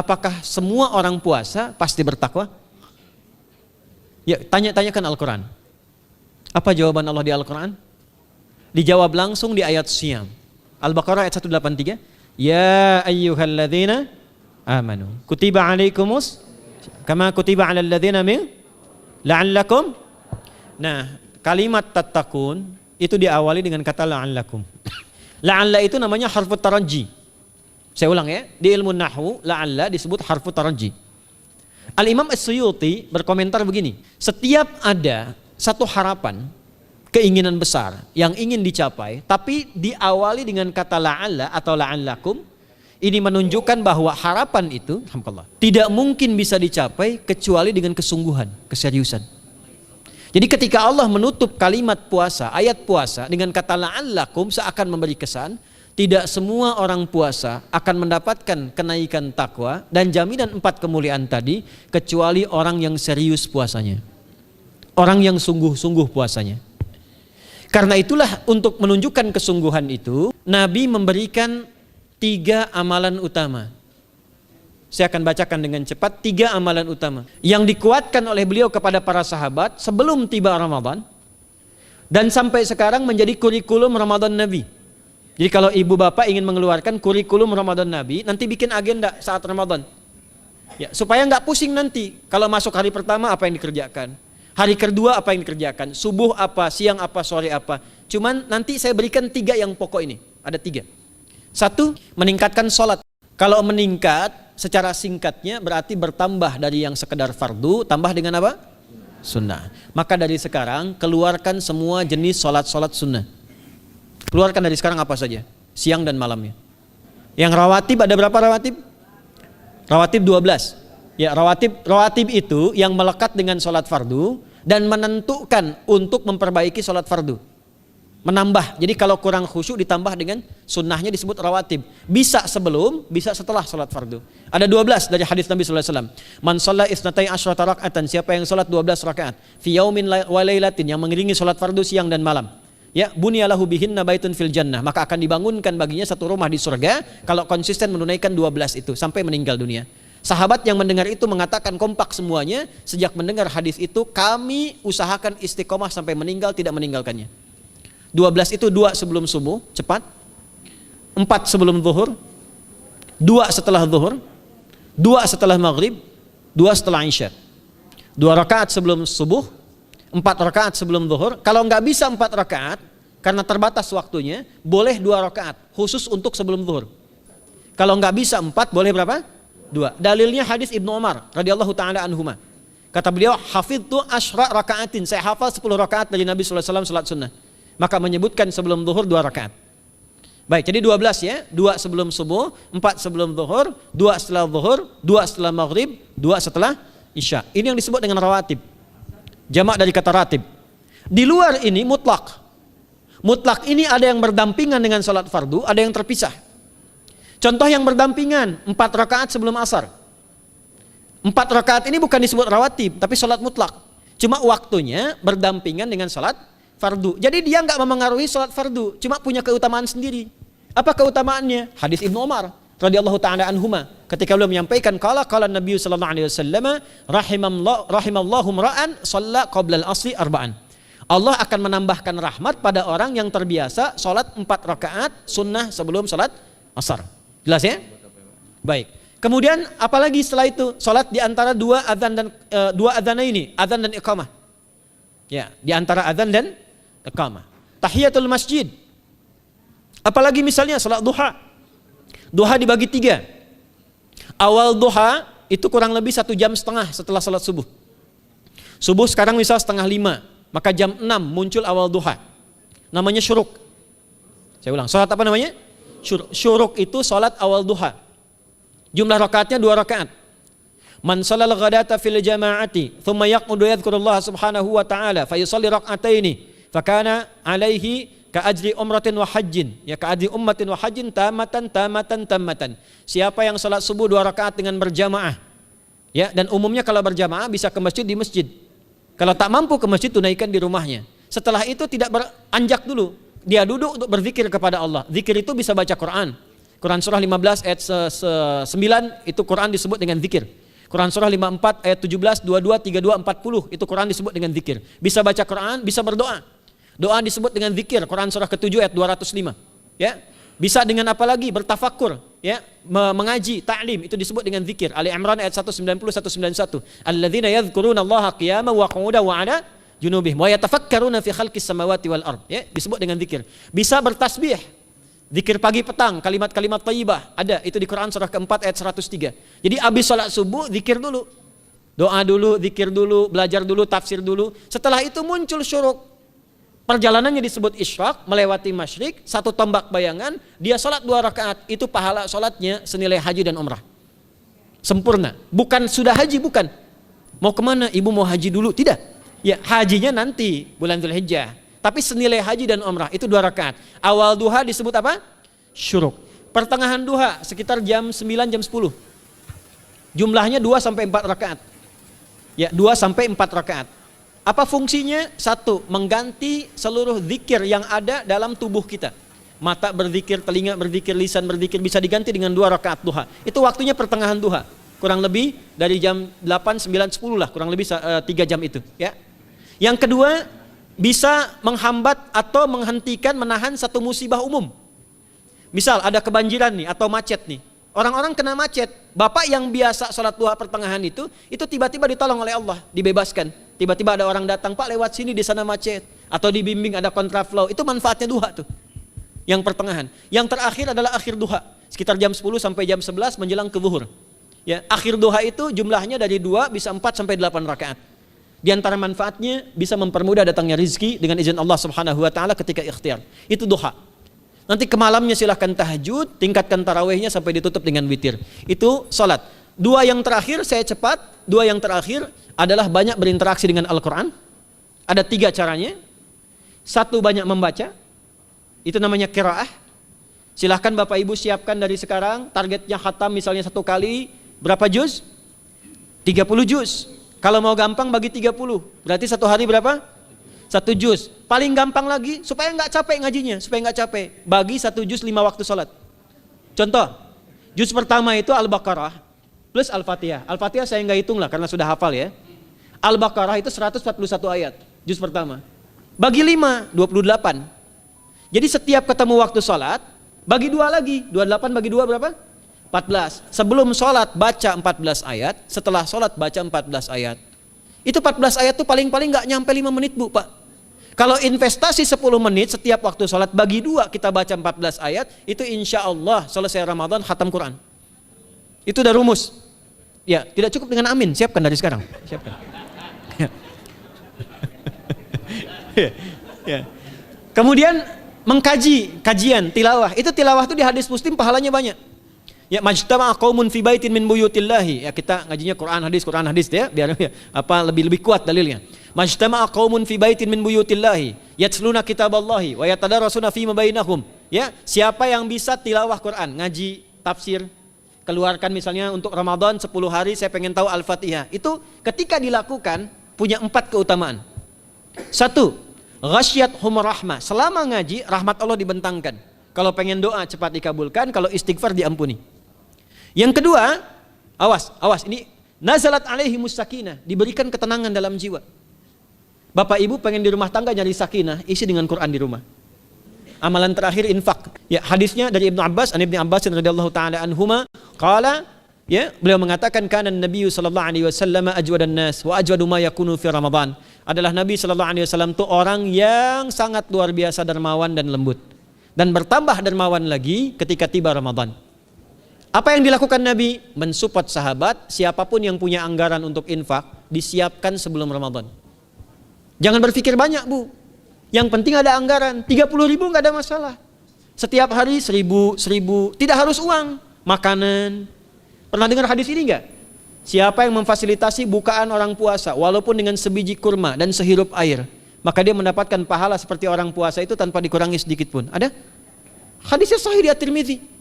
apakah semua orang puasa pasti bertakwa? Ya, tanyakan Al-Quran. Apa jawaban Allah di Al-Quran? Dijawab langsung di ayat Siyam. Al-Baqarah ayat 183. Ya ayyuhalladzina amanu kutiba alaikumus kama kutiba alal ladzina min la'allakum. Nah, kalimat tattaqun itu diawali dengan kata la'allakum. La'alla itu namanya harfu taraji. Saya ulang ya, di ilmu nahwu la'alla disebut harfu taraji. Al-Imam As-Suyuti berkomentar begini, setiap ada satu harapan, keinginan besar yang ingin dicapai, tapi diawali dengan kata la'alla atau la'allakum, ini menunjukkan bahwa harapan itu tidak mungkin bisa dicapai kecuali dengan kesungguhan, keseriusan. Jadi ketika Allah menutup kalimat puasa, ayat puasa dengan kata la'allakum seakan memberi kesan, tidak semua orang puasa akan mendapatkan kenaikan takwa dan jaminan 4 kemuliaan tadi kecuali orang yang serius puasanya. Orang yang sungguh-sungguh puasanya. Karena itulah untuk menunjukkan kesungguhan itu, Nabi memberikan 3 amalan utama. Saya akan bacakan dengan cepat 3 amalan utama yang dikuatkan oleh beliau kepada para sahabat sebelum tiba Ramadan dan sampai sekarang menjadi kurikulum Ramadan Nabi. Jadi kalau ibu bapak ingin mengeluarkan kurikulum Ramadan Nabi, nanti bikin agenda saat Ramadan. Ya, supaya nggak pusing nanti. Kalau masuk hari pertama apa yang dikerjakan, hari kedua apa yang dikerjakan, subuh apa, siang apa, sore apa. Cuman nanti saya berikan 3 yang pokok ini. Ada 3. 1, meningkatkan sholat. Kalau meningkat secara singkatnya berarti bertambah dari yang sekedar fardu, tambah dengan apa? Sunnah. Maka dari sekarang keluarkan semua jenis sholat-sholat sunnah. Keluarkan dari sekarang apa saja, siang dan malamnya. Yang rawatib ada berapa rawatib? Rawatib 12. Ya, rawatib itu yang melekat dengan sholat fardu dan menentukan untuk memperbaiki sholat fardu. Menambah, jadi kalau kurang khusyuk ditambah dengan sunnahnya disebut rawatib. Bisa sebelum, bisa setelah sholat fardu. Ada 12 dari hadis Nabi SAW. Man shalla isnatai asyrata raka'atan, siapa yang sholat 12 rakaat fi yaumin wa lailatin, yang mengiringi sholat fardu siang dan malam, ya bunyalahu bihinna baitun fil jannah, maka akan dibangunkan baginya satu rumah di surga kalau konsisten menunaikan 12 itu sampai meninggal dunia. Sahabat yang mendengar itu mengatakan kompak semuanya, sejak mendengar hadis itu kami usahakan istiqomah sampai meninggal tidak meninggalkannya. 12 itu 2 sebelum subuh, cepat. 4 sebelum zuhur, 2 setelah zuhur, 2 setelah maghrib, 2 setelah isya. 2 rakaat sebelum subuh, 4 rakaat sebelum zuhur. Kalau nggak bisa 4 rakaat karena terbatas waktunya, boleh 2 rakaat khusus untuk sebelum zuhur. Kalau nggak bisa 4, boleh berapa? 2. Dalilnya hadis Ibnu Umar radhiyallahu taala anhuma. Kata beliau, hafidtu asyra rakaatin, saya hafal 10 rakaat dari Nabi sallallahu alaihi wasallam salat sunnah. Maka menyebutkan sebelum zuhur 2 rakaat. Baik, jadi 12 ya, 2 sebelum subuh, 4 sebelum zuhur, 2 setelah zuhur, 2 setelah maghrib, 2 setelah isya. Ini yang disebut dengan rawatib. Jamak dari kata ratib. Di luar ini mutlak. Mutlak ini ada yang berdampingan dengan salat fardu, ada yang terpisah. Contoh yang berdampingan, 4 rakaat sebelum asar. 4 rakaat ini bukan disebut rawatib, tapi salat mutlak. Cuma waktunya berdampingan dengan salat fardu. Jadi dia nggak memengaruhi salat fardu, cuma punya keutamaan sendiri. Apa keutamaannya? Hadis Ibnu Umar radhiyallahu taala anhuma, ketika beliau menyampaikan qala Nabi sallallahu alaihi wasallam rahimallahu ra'an shalla qabla al-asri arba'an. Allah akan menambahkan rahmat pada orang yang terbiasa salat 4 rakaat sunnah sebelum salat asar. Jelas ya? Baik. Kemudian apalagi setelah itu? Salat di antara 2 adzan dan 2 adzan ini, adzan dan iqamah. Ya, di antara adzan dan iqamah. Tahiyatul masjid. Apalagi misalnya salat duha. Duha dibagi 3. Awal duha itu kurang lebih 1,5 jam setelah salat subuh. Subuh sekarang misal 4:30, maka jam 6 muncul awal duha. Namanya syuruk. Saya ulang, salat apa namanya? Syuruk itu salat awal duha. Jumlah rakaatnya 2 rakaat. Man shalal ghadata fil jama'ati thumma yaqudu yadhkurullah subhanahu wa ta'ala fa yusalli rak'ataini fa kana alaihi ka ajri umratin wa hajjin, ya ka ajri ummatin wa hajjin tamatan. Siapa yang salat subuh 2 rakaat dengan berjamaah, ya, dan umumnya kalau berjamaah bisa ke masjid di masjid. Kalau tak mampu ke masjid, tunaikan di rumahnya. Setelah itu tidak beranjak dulu, dia duduk untuk berzikir kepada Allah. Zikir itu bisa baca Quran, Quran surah 15 ayat 9 itu Quran disebut dengan zikir. Quran surah 54 ayat 17, 22, 32, 40 itu Quran disebut dengan zikir. Bisa baca Quran, bisa berdoa. Doa disebut dengan zikir. Quran surah ke-7 ayat 205. Ya. Bisa dengan apa lagi? Bertafakur, ya, mengaji, ta'lim, itu disebut dengan zikir. Ali Imran ayat 190 191. Alladzina yadhkuruna Allaha qiyaman wa qu'udan wa 'ala junubihim wa yatafakkaruna fi khalqis samawati wal ard. Ya, disebut dengan zikir. Bisa bertasbih. Zikir pagi petang, kalimat-kalimat thayyibah ada itu di Quran surah keempat ayat 103. Jadi habis salat subuh zikir dulu. Doa dulu, zikir dulu, belajar dulu, tafsir dulu. Setelah itu muncul syuruk. Perjalanannya disebut isyraq, melewati masyrik, 1 tombak bayangan, dia salat 2 rakaat, itu pahala salatnya senilai haji dan umrah. Sempurna. Bukan sudah haji, bukan. Mau kemana? Ibu mau haji dulu? Tidak. Ya, hajinya nanti bulan Dzulhijjah. Tapi senilai haji dan umrah itu 2 rakaat. Awal duha disebut apa? Syuruk. Pertengahan duha sekitar jam 9 jam 10. Jumlahnya 2 sampai 4 rakaat. Ya, 2 sampai 4 rakaat. Apa fungsinya? 1, mengganti seluruh zikir yang ada dalam tubuh kita. Mata berzikir, telinga berzikir, lisan berzikir, bisa diganti dengan 2 rakaat duha. Itu waktunya pertengahan duha. Kurang lebih dari jam 8, 9, 10 lah, kurang lebih 3 jam itu. Ya. Yang kedua, bisa menghambat atau menghentikan, menahan satu musibah umum. Misal ada kebanjiran nih atau macet nih. Orang-orang kena macet. Bapak yang biasa sholat duha pertengahan itu tiba-tiba ditolong oleh Allah, dibebaskan. Tiba-tiba ada orang datang, Pak lewat sini di sana macet. Atau dibimbing ada kontraflow. Itu manfaatnya duha tuh. Yang pertengahan. Yang terakhir adalah akhir duha. Sekitar jam 10 sampai jam 11 menjelang ke zuhur. Ya, akhir duha itu jumlahnya dari 2 bisa 4 sampai 8 rakaat. Di antara manfaatnya bisa mempermudah datangnya rizki dengan izin Allah Subhanahu wa taala ketika ikhtiar. Itu duha. Nanti ke malamnya silahkan tahajud, tingkatkan tarawihnya sampai ditutup dengan witir. Itu salat. 2 yang terakhir saya cepat, 2 yang terakhir adalah banyak berinteraksi dengan Al-Quran. Ada 3 caranya. 1, banyak membaca. Itu namanya qiraah. Silahkan Bapak Ibu siapkan dari sekarang. Targetnya khatam misalnya 1 kali. Berapa juz? 30 juz. Kalau mau gampang bagi 30. Berarti 1 hari berapa? 1 juz. Paling gampang lagi supaya nggak capek ngajinya. Supaya nggak capek. Bagi 1 juz 5 waktu sholat. Contoh. Juz pertama itu Al-Baqarah plus Al-Fatihah. Al-Fatihah saya nggak hitung lah karena sudah hafal ya. Al-Baqarah itu 141 ayat. Juz pertama. Bagi 5, 28. Jadi setiap ketemu waktu sholat, bagi 2 lagi. 28 bagi 2 berapa? 14. Sebelum sholat baca 14 ayat, setelah sholat baca 14 ayat. Itu 14 ayat tuh paling-paling nggak nyampe 5 menit Bu Pak. Kalau investasi 10 menit setiap waktu sholat, bagi 2 kita baca 14 ayat, itu insya Allah selesai Ramadan khatam Quran. Itu udah rumus. Ya, tidak cukup dengan amin, siapkan dari sekarang. Siapkan. Ya. Kemudian mengkaji, kajian, tilawah. Itu tilawah itu di hadis Muslim pahalanya banyak. Ya, majtama'a qaumun fi baitin min buyutillahi. Ya, kita ngajinya Quran hadis ya, biar ya, lebih kuat dalilnya. Majtama'a qaumun fi baitin min buyutillahi yatluna kitaballahi wa yatadarasuna fima bainahum. Ya, siapa yang bisa tilawah Quran, ngaji, tafsir, keluarkan misalnya untuk Ramadan 10 hari saya pengen tahu Al-Fatihah. Itu ketika dilakukan punya 4 keutamaan. 1, ghasyiyatuhum rahmah. Selama ngaji rahmat Allah dibentangkan. Kalau pengen doa cepat dikabulkan, kalau istighfar diampuni. Yang kedua, awas ini nazalat alaihimus sakinah, diberikan ketenangan dalam jiwa. Bapak Ibu pengen di rumah tangga nyari sakinah, isi dengan Quran di rumah. Amalan terakhir infak. Ya, hadisnya dari Ibnu Abbas, an Ibnu Abbas radhiyallahu taala anhuma, qala, ya, beliau mengatakan kana Nabi sallallahu alaihi wasallam ajwadan nas wa ajwadu ma yakunu fi Ramadan. Adalah Nabi sallallahu alaihi wasallam itu orang yang sangat luar biasa dermawan dan lembut. Dan bertambah dermawan lagi ketika tiba Ramadan. Apa yang dilakukan Nabi? Mensupport sahabat, siapapun yang punya anggaran untuk infak, disiapkan sebelum Ramadan. Jangan berpikir banyak Bu. Yang penting ada anggaran, 30.000 nggak ada masalah. Setiap hari 1.000, tidak harus uang, makanan. Pernah dengar hadis ini nggak? Siapa yang memfasilitasi bukaan orang puasa, walaupun dengan sebiji kurma dan sehirup air, maka dia mendapatkan pahala seperti orang puasa itu tanpa dikurangi sedikit pun. Ada? Hadisnya sahih di At-Tirmidzi.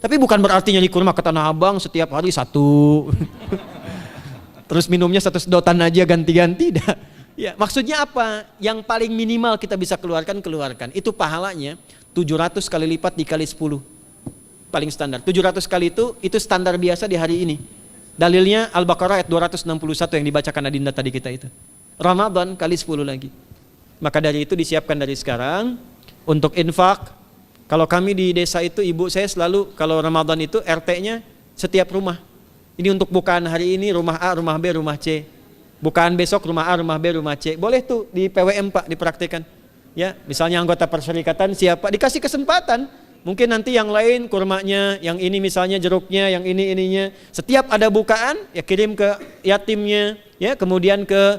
Tapi bukan berarti nyari kurma ke Tanah Abang setiap hari 1. Terus minumnya 1 sedotan aja ganti-ganti. Ya, maksudnya apa? Yang paling minimal kita bisa keluarkan. Itu pahalanya 700 kali lipat dikali 10. paling standar. 700 kali itu standar biasa di hari ini. Dalilnya Al-Baqarah ayat 261 yang dibacakan Adinda tadi kita itu. Ramadan kali 10 lagi. Maka dari itu disiapkan dari sekarang untuk infak. Kalau kami di desa itu, ibu saya selalu kalau Ramadan itu RT-nya setiap rumah. Ini untuk bukaan hari ini rumah A, rumah B, rumah C. Bukaan besok rumah A, rumah B, rumah C. Boleh tuh di PWM Pak dipraktikkan. Ya, misalnya anggota perserikatan siapa dikasih kesempatan. Mungkin nanti yang lain kurmanya, yang ini misalnya jeruknya, yang ini ininya. Setiap ada bukaan ya kirim ke yatimnya, ya kemudian ke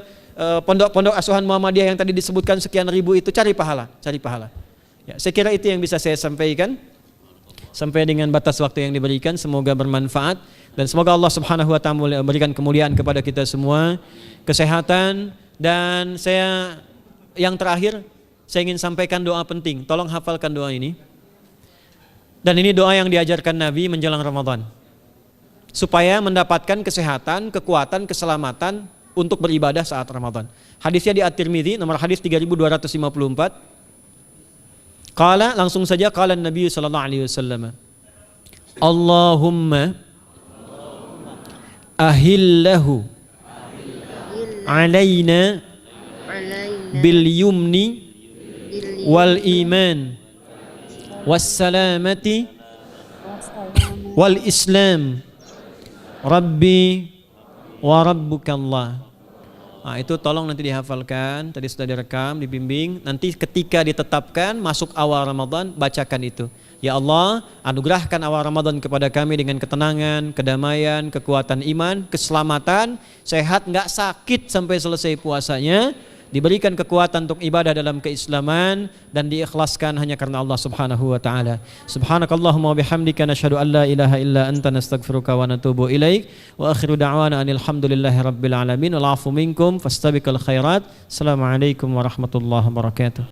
pondok-pondok asuhan Muhammadiyah yang tadi disebutkan sekian ribu itu, cari pahala. Ya, saya kira itu yang bisa saya sampaikan. Sampai dengan batas waktu yang diberikan, semoga bermanfaat dan semoga Allah Subhanahu wa taala memberikan kemuliaan kepada kita semua, kesehatan, dan yang terakhir saya ingin sampaikan doa penting. Tolong hafalkan doa ini. Dan ini doa yang diajarkan Nabi menjelang Ramadan. Supaya mendapatkan kesehatan, kekuatan, keselamatan untuk beribadah saat Ramadan. Hadisnya di At-Tirmidzi nomor hadis 3254. Qala, langsung saja qala Nabi sallallahu alaihi wasallam. Allahumma ahillahu alaina bil yumni wal iman wassalamati wal islam rabbi wa rabbukallah. Nah, itu tolong nanti dihafalkan, tadi sudah direkam, dibimbing. Nanti ketika ditetapkan masuk awal Ramadan, bacakan itu. Ya Allah, anugerahkan awal Ramadan kepada kami dengan ketenangan, kedamaian, kekuatan iman, keselamatan, sehat, enggak sakit sampai selesai puasanya, diberikan kekuatan untuk ibadah dalam keislaman dan diikhlaskan hanya karena Allah Subhanahu wa taala. Subhanakallahumma wa bihamdika nasyhadu an la ilaha illa anta nastaghfiruka wa natubu ilaik wa akhiru da'wana anil hamdulillahi rabbil alamin wal 'afu minkum fastabiqul khairat. Assalamualaikum warahmatullahi wabarakatuh.